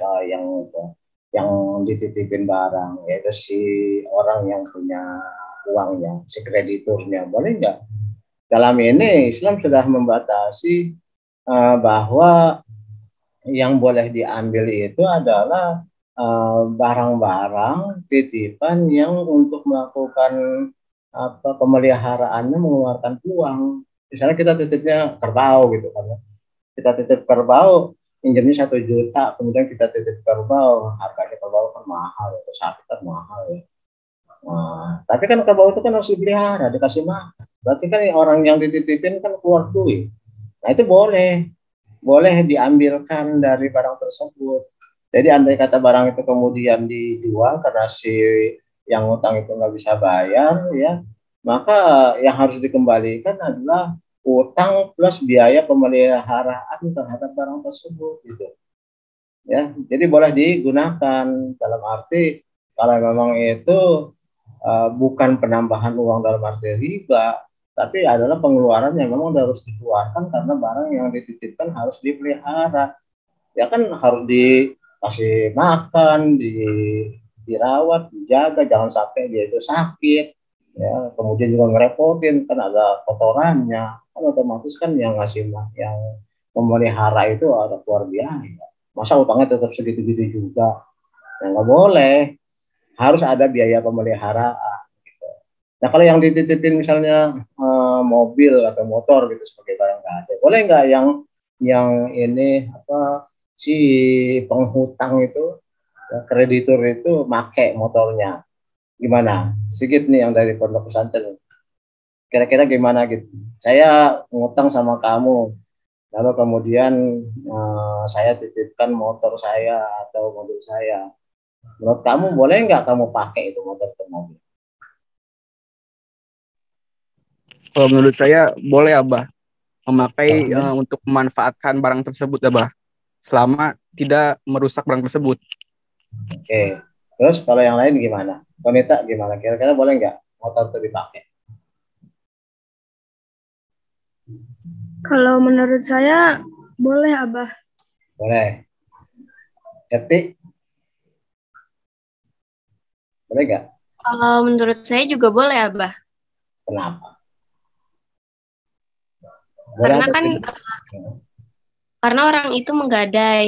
yang dititipin barang, yaitu si orang yang punya uangnya, si krediturnya, boleh nggak? Dalam ini Islam sudah membatasi bahwa yang boleh diambil itu adalah barang-barang titipan yang untuk melakukan pemeliharaannya mengeluarkan uang. Misalnya kita titipnya kerbau, gitu kan, kita titip kerbau, pinjamnya 1 juta, kemudian kita titip kerbau, harganya kerbau kan mahal, atau sapi kan mahal, ya. Nah, tapi kan kerbau itu kan harus dipelihara, dikasih makan. Berarti kan orang yang dititipin kan keluar duit. Nah, itu boleh diambilkan dari barang tersebut. Jadi andai kata barang itu kemudian dijual karena si yang utang itu nggak bisa bayar, ya, maka yang harus dikembalikan adalah utang plus biaya pemeliharaan terhadap barang tersebut, gitu, ya. Jadi boleh digunakan dalam arti kalau memang itu bukan penambahan uang dalam arti riba, tapi adalah pengeluaran yang memang harus dikeluarkan karena barang yang dititipkan harus dipelihara, ya kan, harus dikasih makan, dirawat, dijaga, jangan sampai dia itu sakit, ya. Kemudian juga ngerepotin, kan ada kotorannya, kan otomatis kan yang memelihara itu ada keluar biaya. Masa utangnya tetap segitu-gitu juga? Ya, nggak boleh, harus ada biaya pemeliharaan, gitu. Nah, kalau yang dititipin misalnya mobil atau motor gitu sebagai barang gadai, boleh nggak yang ini si penghutang itu, kreditur itu make motornya, Gimana? Sigit nih yang dari pondok pesantren. Kira-kira gimana gitu? Saya ngutang sama kamu, lalu kemudian saya titipkan motor saya atau mobil saya. Menurut kamu boleh nggak kamu pakai itu motor atau mobil? Kalau menurut saya boleh Abah memakai Caranya? untuk memanfaatkan barang tersebut Abah, selama tidak merusak barang tersebut. Oke. Terus kalau yang lain gimana? Wanita gimana? Kira-kira boleh nggak motor itu dipakai? Kalau menurut saya boleh, Abah. Boleh. Jadi boleh nggak? Kalau menurut saya juga boleh, Abah. Kenapa? Boleh Karena atau kan tidak? karena orang itu menggadai.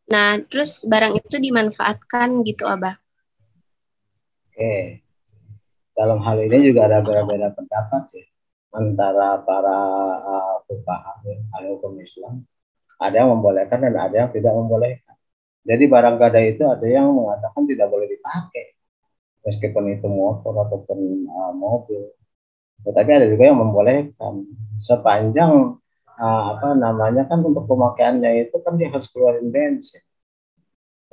Nah, terus barang itu dimanfaatkan gitu, Abah. Oke. Dalam hal ini juga ada beda-beda pendapat ya antara para fuqaha ahli hukum Islam. Ada yang membolehkan dan ada yang tidak membolehkan. Jadi barang gadai itu ada yang mengatakan tidak boleh dipakai, meskipun itu motor ataupun mobil. Tetapi ada juga yang membolehkan sepanjang apa namanya kan untuk pemakaiannya itu kan dia harus keluarin bensin.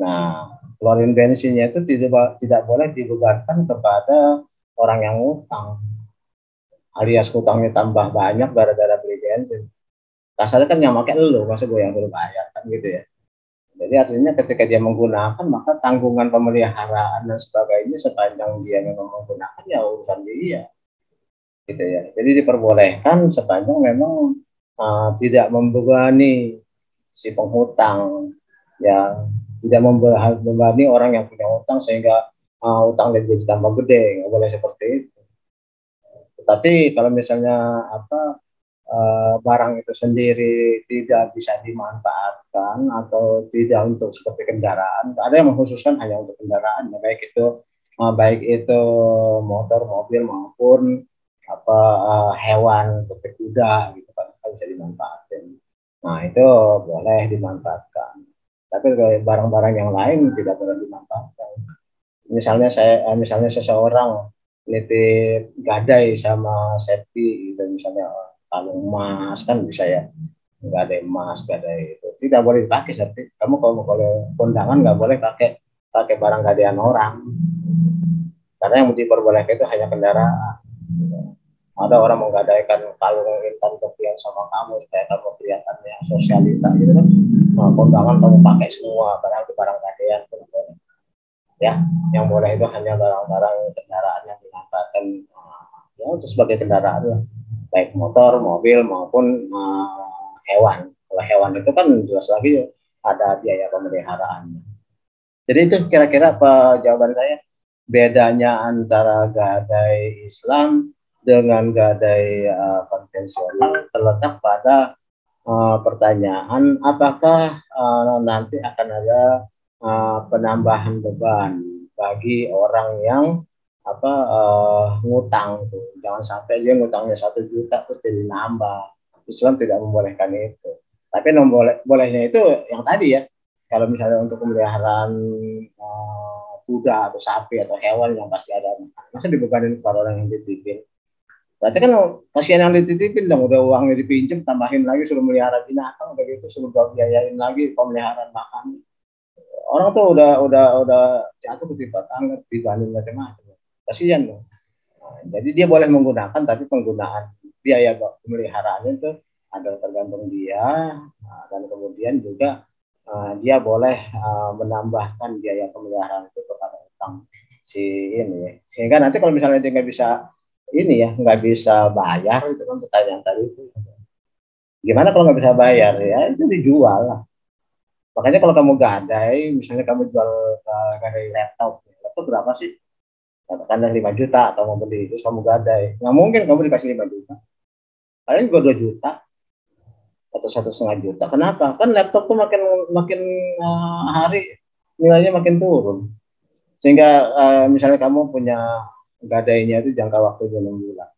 Nah, keluarin bensinnya itu tidak boleh dibebankan kepada orang yang ngutang, alias utangnya tambah banyak gara-gara beli bensin. Kasarnya kan yang pakai lu, masa gue yang belum bayar kan gitu ya. Jadi artinya ketika dia menggunakan maka tanggungan pemeliharaan dan sebagainya sepanjang dia memang menggunakan ya urusan dia, gitu ya. Jadi diperbolehkan sepanjang memang tidak membebani si penghutang, ya tidak membebani orang yang punya utang sehingga utangnya jadi tambah gede, nggak boleh seperti itu. Tetapi kalau misalnya barang itu sendiri tidak bisa dimanfaatkan atau tidak untuk seperti kendaraan, ada yang mengkhususkan hanya untuk kendaraan, baik itu motor, mobil maupun hewan seperti kuda gitu kan bisa dimanfaatkan. Nah itu boleh dimanfaatkan. Tapi barang-barang yang lain tidak boleh dimanfaatkan. Misalnya seseorang nitip gadai sama safety gitu, misalnya kalung emas kan bisa ya, gadai emas, gadai itu tidak boleh dipakai. Safety, kamu kalau kondangan nggak boleh pakai barang gadaian orang, karena yang diperbolehkan itu hanya kendaraan. Ada orang menggadaikan kalung intan kopian sama kamu supaya kamu kelihatannya sosialita gitu kan. Nah, kondangan kamu pakai semua padahal itu barang gadaian pun boleh. Ya, yang boleh itu hanya barang-barang kendaraan yang dimanfaatkan ya untuk sebagai kendaraan lah, baik motor, mobil maupun hewan. Kalau hewan itu kan jelas lagi ada biaya pemeliharaannya. Jadi itu kira-kira jawaban saya. Bedanya antara gadai Islam dengan gadai konvensional terletak pada pertanyaan apakah nanti akan ada penambahan beban bagi orang yang ngutang tuh. Jangan sampai dia ngutangnya 1 juta terus jadi nambah. Islam tidak membolehkan itu. Tapi bolehnya itu yang tadi ya. Kalau misalnya untuk pemeliharaan kuda atau sapi atau hewan yang pasti ada, masa dibebanin kepada orang yang dititipin. Berarti kan kasihan yang dititipin dong, udah uangnya dipinjam tambahin lagi suruh melihara binatang begitu, suruh biayain lagi pemeliharaan makan. Orang tuh udah jatuh ketimpa tangga dibanding macam-macam. Kasihan dong. Nah, jadi dia boleh menggunakan, tapi penggunaan biaya pemeliharaan itu ada tergantung dia. Nah, dan kemudian juga dia boleh menambahkan biaya pemeliharaan itu kepada utang si ini, sehingga nanti kalau misalnya dia nggak bisa bayar, itu kan pertanyaan tadi itu gimana kalau nggak bisa bayar, ya itu dijual lah. Makanya kalau kamu gadai, misalnya kamu jual gadai laptop berapa sih, katakanlah 5 juta atau mau beli, terus kamu gadai, nggak mungkin kamu dikasih 5 juta, kalian juga 2 juta atau 1,5 juta. Kenapa? Kan laptop tuh makin hari nilainya makin turun. Sehingga misalnya kamu punya gadainya itu jangka waktunya 6 bulan.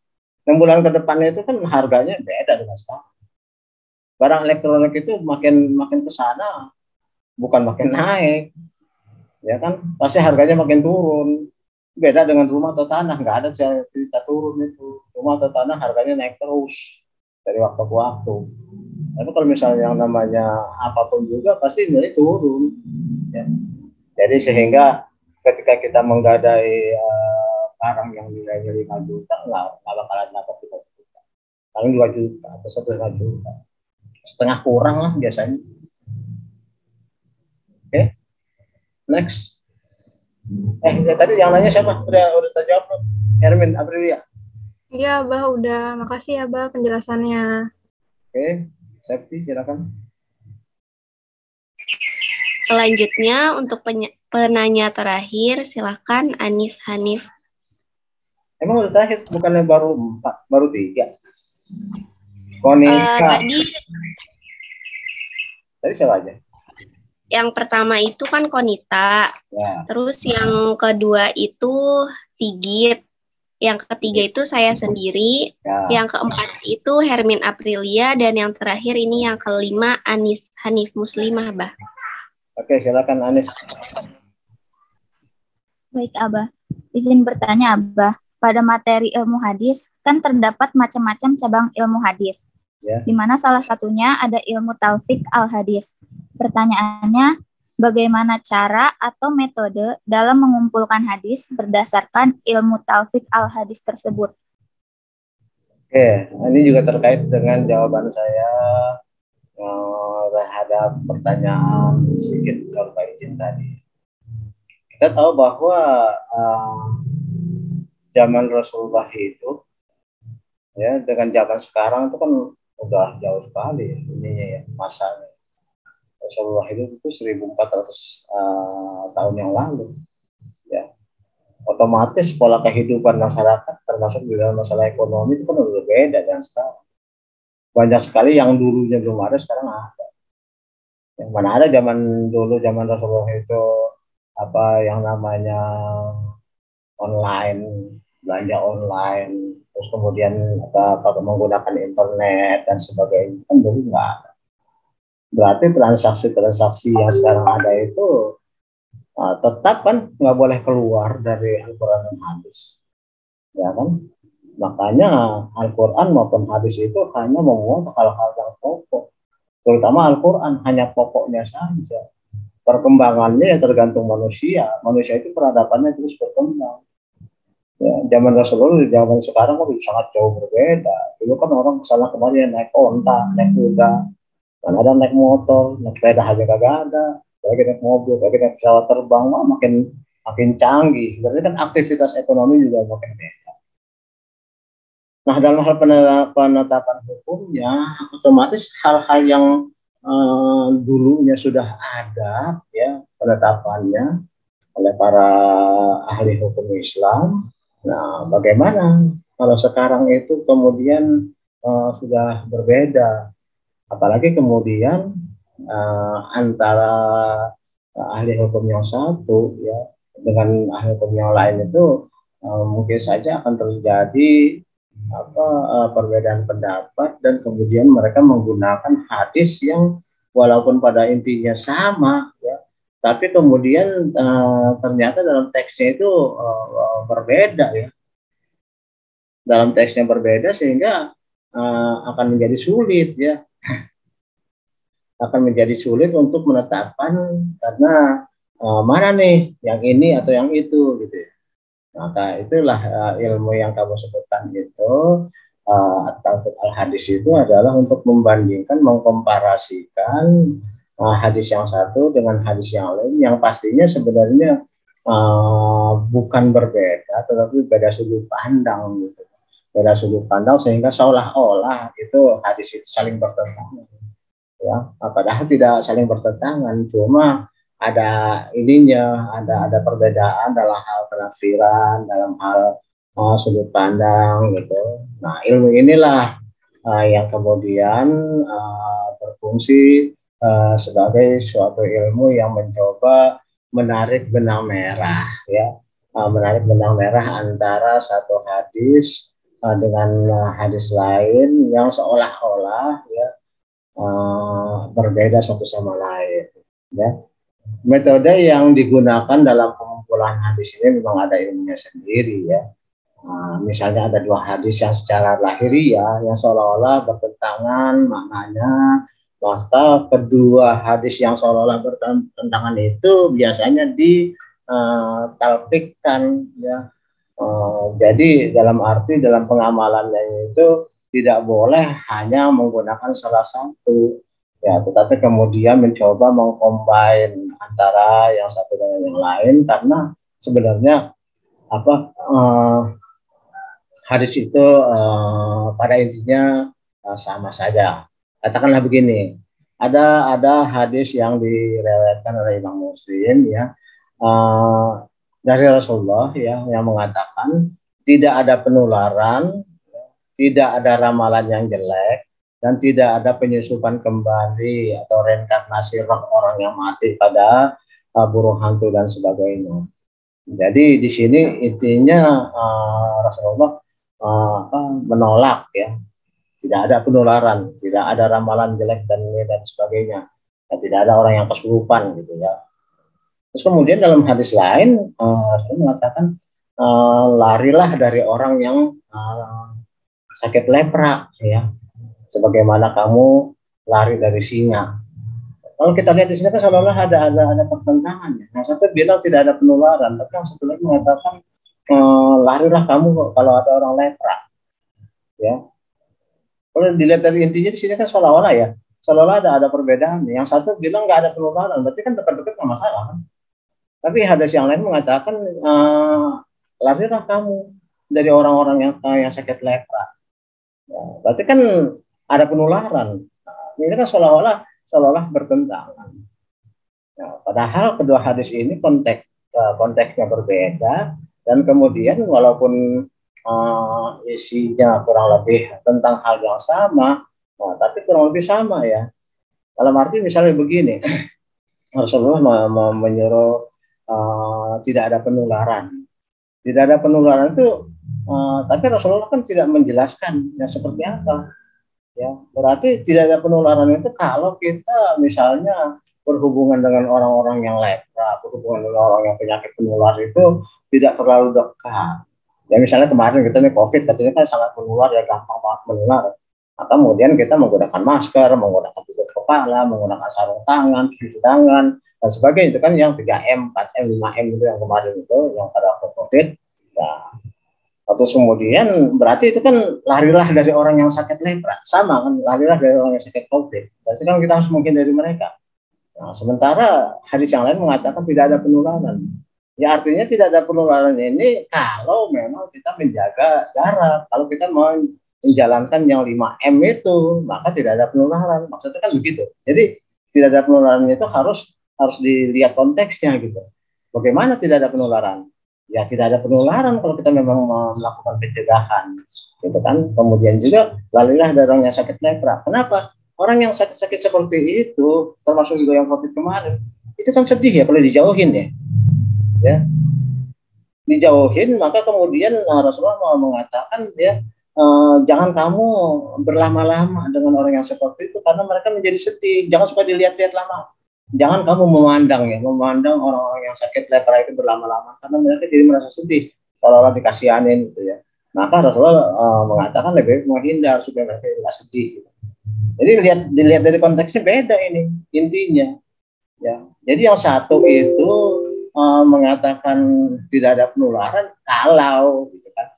6 bulan ke depannya itu kan harganya beda dengan sekarang. Barang elektronik itu makin ke sana bukan makin naik. Ya kan? Pasti harganya makin turun. Beda dengan rumah atau tanah, nggak ada cerita turun itu. Rumah atau tanah harganya naik terus dari waktu ke waktu. Tapi kalau misalnya yang namanya apapun juga pasti nilai turun. Ya. Jadi sehingga ketika kita menggadai barang yang nilainya 5 juta, nggak bakalan dapat 3 juta. Paling 2 juta atau 1,5 juta. Setengah kurang lah biasanya. Oke, next. Ya, tadi yang nanya siapa? Udah terjawab belum? Hermin Aprilia. Iya, Abah, udah. Makasih, Abah, penjelasannya. Oke, Septi, silakan. Selanjutnya untuk penanya terakhir, silakan Anis Hanif. Emang udah terakhir, bukannya baru 4, baru 3? Konika. Tadi siapa aja? Yang pertama itu kan Konita, ya. Terus yang kedua itu Sigit, yang ketiga itu saya sendiri, ya. Yang keempat itu Hermin Aprilia, dan yang terakhir ini yang kelima Anis Hanif Muslimah, Bah. Oke, silakan Anis. Baik, Abah. Izin bertanya, Abah. Pada materi ilmu hadis kan terdapat macam-macam cabang ilmu hadis. Ya. Di mana salah satunya ada ilmu taufik al-hadis. Pertanyaannya, bagaimana cara atau metode dalam mengumpulkan hadis berdasarkan ilmu taufik al-hadis tersebut? Oke, ini juga terkait dengan jawaban saya terhadap pertanyaan sedikit kalau izin tadi. Kita tahu bahwa zaman Rasulullah itu, ya, dengan zaman sekarang itu kan udah jauh sekali ininya ya, masanya. Rasulullah itu 1400 tahun yang lalu, ya. Otomatis pola kehidupan masyarakat termasuk di dalam masalah ekonomi itu kan udah beda dengan sekarang. Banyak sekali yang dulunya belum ada sekarang ada. Yang mana ada zaman dulu, zaman Rasulullah itu apa yang namanya online, belanja online, terus kemudian apa menggunakan internet dan sebagainya, kan dulu nggak ada. Berarti transaksi-transaksi yang sekarang ada itu tetap kan nggak boleh keluar dari Al-Quran dan hadis, ya kan? Makanya Al-Quran maupun hadis itu hanya memuat hal-hal yang pokok, terutama Al-Quran hanya pokoknya saja. Perkembangannya ya tergantung manusia. Manusia itu peradabannya terus berkembang. Ya, zaman Rasulullah, zaman sekarang kan sangat jauh berbeda. Dulu kan orang kesana kemari naik onta, naik kuda. Kan ada naik motor, naik sepeda aja kagak ada, lagi naik mobil, lagi naik pesawat terbang, makin canggih. Berarti kan aktivitas ekonomi juga makin beda. Nah, dalam hal penetapan hukumnya, otomatis hal-hal yang dulunya sudah ada, ya, penetapannya oleh para ahli hukum Islam. Nah, bagaimana kalau sekarang itu kemudian sudah berbeda? Apalagi kemudian antara ahli hukum yang satu, ya, dengan ahli hukum yang lain itu mungkin saja akan terjadi perbedaan pendapat, dan kemudian mereka menggunakan hadis yang walaupun pada intinya sama, ya, tapi kemudian ternyata dalam teksnya itu berbeda, ya. Dalam teksnya berbeda sehingga akan menjadi sulit, ya. Akan menjadi sulit untuk menetapkan karena mana nih yang ini atau yang itu, gitu ya. Maka itulah ilmu yang kamu sebutkan itu at-taufik al-hadis itu adalah untuk membandingkan, mengkomparasikan hadis yang satu dengan hadis yang lain yang pastinya sebenarnya bukan berbeda, tetapi beda sudut pandang, gitu. Beda sudut pandang sehingga seolah-olah itu hadis itu saling bertentangan, ya. Padahal tidak saling bertentangan, cuma ada ininya, ada perbedaan dalam hal penafsiran, dalam hal sudut pandang, gitu. Nah, ilmu inilah yang kemudian berfungsi sebagai suatu ilmu yang mencoba menarik benang merah, ya, menarik benang merah antara satu hadis dengan hadis lain yang seolah-olah, ya, berbeda satu sama lain, ya. metode yang digunakan dalam pengumpulan hadis ini memang ada ilmunya sendiri ya. Misalnya ada dua hadis yang secara lahiriah yang seolah-olah bertentangan maknanya, maka kedua hadis yang seolah-olah bertentangan itu biasanya ditalfikkan ya. Jadi dalam arti dalam pengamalannya itu tidak boleh hanya menggunakan salah satu ya, tetapi kemudian mencoba mengcombine antara yang satu dengan yang lain, karena sebenarnya hadis itu pada intinya sama saja. Katakanlah begini, ada hadis yang diriwayatkan oleh Imam Muslim ya, dari Rasulullah ya, yang mengatakan tidak ada penularan, tidak ada ramalan yang jelek, dan tidak ada penyusupan kembali atau reinkarnasi roh orang yang mati pada burung hantu dan sebagainya. Jadi di sini intinya Rasulullah menolak ya, tidak ada penularan, tidak ada ramalan jelek dan sebagainya, dan tidak ada orang yang kesurupan gitu ya. Terus kemudian dalam hadis lain Rasulullah mengatakan larilah dari orang yang sakit lepra ya, sebagaimana kamu lari dari singa. Kalau kita lihat di sini kan seolah-olah ada pertentangannya. Yang satu bilang tidak ada penularan, tapi yang satu lagi mengatakan larilah kamu kalau ada orang lepra. Ya. Kalau dilihat dari intinya di sini kan seolah-olah ya, seolah-olah ada perbedaan. Yang satu bilang nggak ada penularan, berarti kan dekat-dekat nggak masalah kan. Tapi hadis yang lain mengatakan larilah kamu dari orang-orang yang sakit lepra. Ya, berarti kan ada penularan. Ini kan seolah-olah bertentangan. Nah, padahal kedua hadis ini konteksnya berbeda, dan kemudian walaupun isinya kurang lebih tentang hal yang sama, tapi kurang lebih sama ya. Dalam arti misalnya begini, Rasulullah menyuruh tidak ada penularan. Tidak ada penularan itu, tapi Rasulullah kan tidak menjelaskan ya seperti apa. Ya, berarti tidak ada penularan itu kalau kita misalnya berhubungan dengan orang-orang yang lepra, berhubungan dengan orang yang penyakit penular itu tidak terlalu dekat. Ya misalnya kemarin kita nih COVID katanya kan sangat menular ya, gampang banget menular. Nah, kemudian kita menggunakan masker, menggunakan tutup kepala, menggunakan sarung tangan, cuci tangan dan sebagainya, itu kan yang 3M, 4M, 5M itu yang kemarin itu yang pada COVID. Nah, terus kemudian berarti itu kan larilah dari orang yang sakit lepra, sama kan, larilah dari orang yang sakit COVID. Berarti kan kita harus menghindari mereka. Nah, sementara hadis yang lain mengatakan tidak ada penularan. Ya artinya tidak ada penularan ini kalau memang kita menjaga jarak. Kalau kita mau menjalankan yang 5M itu, maka tidak ada penularan. Maksudnya kan begitu. Jadi tidak ada penularan itu harus dilihat konteksnya gitu. Bagaimana tidak ada penularan? Ya tidak ada penularan kalau kita memang melakukan pencegahan, gitu kan. Kemudian juga larilah dari orang yang sakit lepra. Kenapa? Orang yang sakit-sakit seperti itu, termasuk juga yang COVID kemarin, itu kan sedih ya kalau dijauhin ya, dijauhin. Maka kemudian Rasulullah mau mengatakan ya, jangan kamu berlama-lama dengan orang yang seperti itu karena mereka menjadi sedih. Jangan suka dilihat-lihat lama. Jangan kamu memandang orang-orang yang sakit lepra itu berlama-lama karena mereka jadi merasa sedih, seolah-olah dikasihanin gitu ya. Maka Rasulullah mengatakan lebih menghindar supaya mereka tidak sedih. Gitu. Jadi dilihat dari konteksnya beda ini intinya. Ya. Jadi yang satu itu mengatakan tidak ada penularan kalau, gitu kan.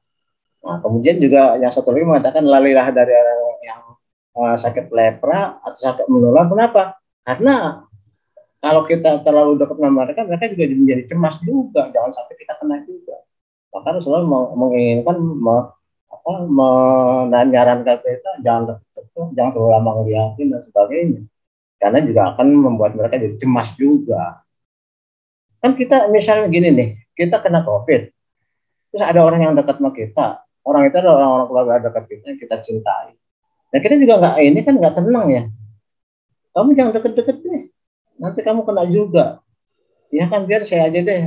Nah, kemudian juga yang satu lagi mengatakan larilah dari orang yang sakit lepra atau sakit menular. Kenapa? Karena kalau kita terlalu dekat dengan mereka juga menjadi cemas juga, jangan sampai kita kena juga. Maka Rasulullah menginginkan menyarankan kita jangan terlalu lama ngeliatin dan sebagainya, karena juga akan membuat mereka jadi cemas juga. Kan kita misalnya gini nih, kita kena COVID, terus ada orang yang dekat sama kita, orang itu adalah orang-orang keluarga dekat kita yang kita cintai. Nah kita juga nggak tenang ya. Kamu jangan deket-deket nih, nanti kamu kena juga. Ya kan biar saya aja deh,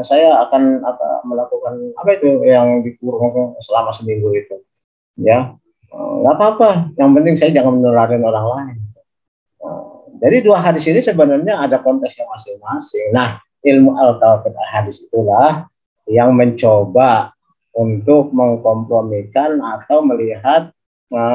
saya akan melakukan apa itu yang dikurung selama seminggu itu. Ya, nggak apa-apa. Yang penting saya jangan menularin orang lain. Jadi dua hadis ini sebenarnya ada konteksnya masing-masing. Nah, ilmu al-tawfiq al-hadis itulah yang mencoba untuk mengkompromikan atau melihat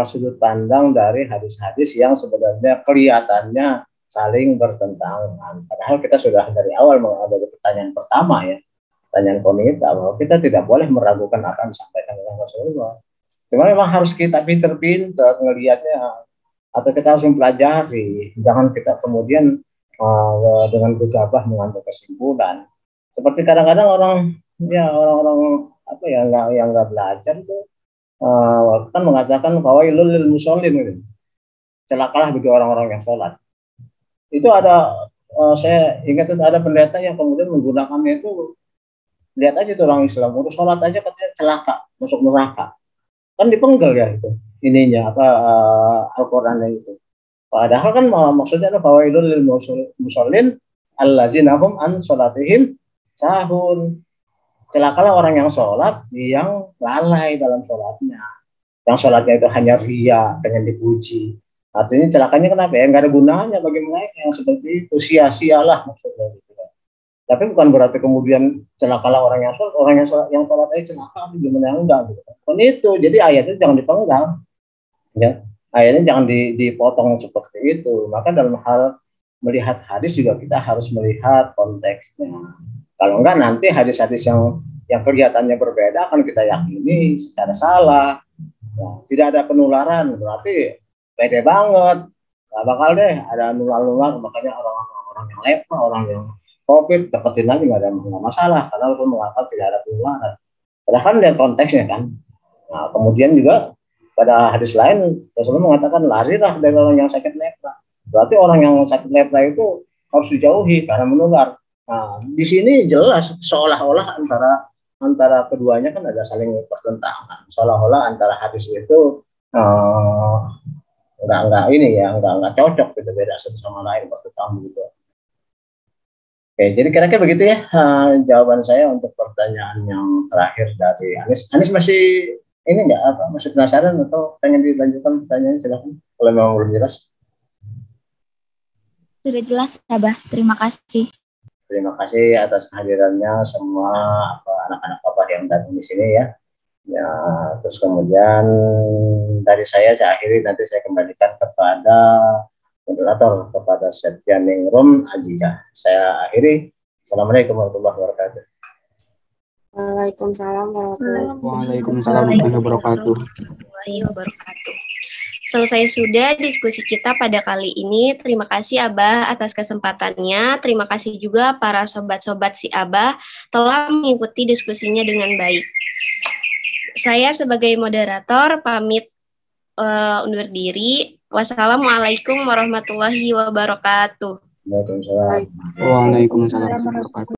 sudut pandang dari hadis-hadis yang sebenarnya kelihatannya saling bertentangan. Padahal kita sudah dari awal dari pertanyaan pertama ya, pertanyaan komita, bahwa kita tidak boleh meragukan apa yang disampaikan oleh Rasulullah. Cuma memang harus kita pinter-pinter ngelihatnya, atau kita harus mempelajari. Jangan kita kemudian dengan gegabah mengambil kesimpulan. Seperti kadang-kadang orang-orang apa ya yang nggak belajar itu kan mengatakan bahwa ilul musallin gitu. Celakalah bagi orang-orang yang sholat. Itu ada saya ingat itu ada pendeta yang kemudian menggunakannya itu, lihat aja tuh orang Islam urus sholat aja katanya celaka masuk neraka, kan dipenggal ya itu ininya apa Al-Qur'annya itu. Padahal kan maksudnya adalah bahwa ilul musallin allazina hum an sholatihim sahun. Celakalah orang yang sholat yang lalai dalam sholatnya, yang sholatnya itu hanya ria, pengen dipuji. Artinya celakanya kenapa ya? Nggak ada gunanya bagi mereka yang seperti itu, sia-sialah maksudnya gitu. Tapi bukan berarti kemudian celakalah orang yang sholat aja celaka, gimana enggak gitu. Kan itu, jadi ayatnya jangan dipenggal, ya. Ayatnya jangan dipotong seperti itu. Maka dalam hal melihat hadis juga kita harus melihat konteksnya. Kalau enggak nanti hadis-hadis yang kelihatannya berbeda akan kita yakini secara salah. Nah, tidak ada penularan berarti pede banget, nggak bakal deh ada nular-nular. Makanya orang yang lepra, orang yang COVID deketin aja nggak masalah karena pun mengatakan tidak ada penularan. Padahal kan lihat konteksnya kan. Nah, kemudian juga pada hadis lain Rasulullah mengatakan larilah dari orang yang sakit lepra. Berarti orang yang sakit lepra itu harus dijauhi karena menular. Nah, di sini jelas seolah-olah antara keduanya kan ada saling bertentangan. Seolah-olah antara hadis itu nggak cocok gitu, beda satu sama lain bertentangan gitu. Oke, jadi kira-kira begitu ya jawaban saya untuk pertanyaan yang terakhir dari Anis. Anis masih ini nggak apa masih penasaran atau pengen dilanjutkan pertanyaannya, silakan kalau memang belum jelas. Sudah jelas, Abah. Terima kasih. Terima kasih atas kehadirannya semua anak-anak Abah yang datang di sini ya. Ya, terus kemudian dari saya akhiri, nanti saya kembalikan kepada moderator, kepada Setyaningrum Ajijah. Saya akhiri. Assalamualaikum warahmatullahi wabarakatuh. Waalaikumsalam warahmatullahi wabarakatuh. Selesai sudah diskusi kita pada kali ini. Terima kasih Abah atas kesempatannya. Terima kasih juga para sobat-sobat si Abah telah mengikuti diskusinya dengan baik. Saya sebagai moderator pamit undur diri. Wassalamualaikum warahmatullahi wabarakatuh. Waalaikumsalam. Waalaikumsalam warahmatullahi wabarakatuh.